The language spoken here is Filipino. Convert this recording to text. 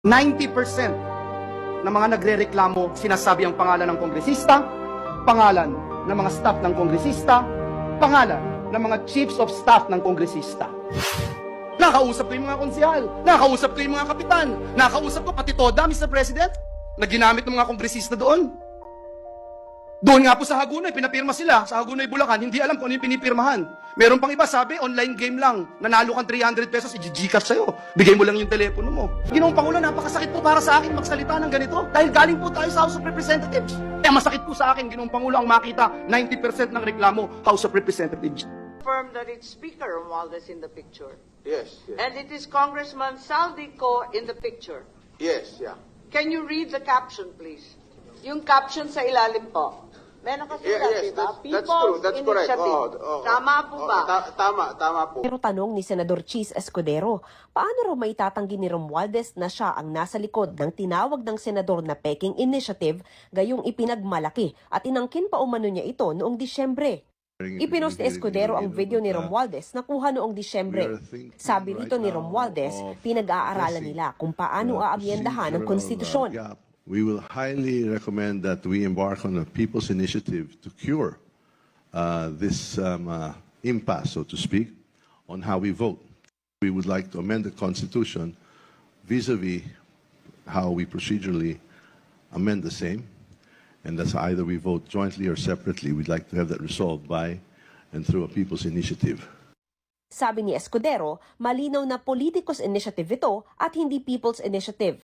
90% ng mga nagrereklamo sinasabi ang pangalan ng kongresista, pangalan ng mga staff ng kongresista, pangalan ng mga chiefs of staff ng kongresista. Nakausap ko yung mga konsihal, nakausap ko yung mga kapitan, nakausap ko pati Toda, Mr. President, na ginamit ng mga kongresista doon. Doon nga po sa Hagunoy, pinapirma sila. Sa Hagunoy, Bulacan, hindi alam kung ano yung pinipirmahan. Meron pang iba, sabi, online game lang. Nanalo kang 300 pesos, i-Gcash sa'yo. Bigay mo lang yung telepono mo. Ginoong Pangulo, napakasakit po para sa akin magsalita ng ganito. Dahil galing po tayo sa House of Representatives. Kaya masakit po sa akin, Ginoong Pangulo, ang makita 90% ng reklamo, House of Representatives. Confirm that it's Speaker Romualdez in the picture. Yes, yes. And it is Congressman Saldico in the picture. Yes, yeah. Can you read the caption, please? Yung caption sa ilalim po. Meron kasi Yes, diba? that's true. That's correct. Initiative. Tama po ba? Tama po. Pero tanong ni Senador Chis Escudero, paano raw maitatanggi ni Romualdez na siya ang nasa likod ng tinawag ng senador na Peking Initiative, gayong ipinagmalaki at inangkin pa umano niya ito noong Disyembre? Ipinost ni Escudero ang video ni Romualdez na kuha noong Disyembre. Sabi rito ni Romualdez, pinag-aaralan nila kung paano aamyendahan ang konstitusyon. We will highly recommend that we embark on a people's initiative to cure this impasse, so to speak, on how we vote. We would like to amend the Constitution vis-a-vis how we procedurally amend the same, and that's either we vote jointly or separately. We'd like to have that resolved by and through a people's initiative. Sabi ni Escudero, malinaw na politicos initiative ito at hindi people's initiative.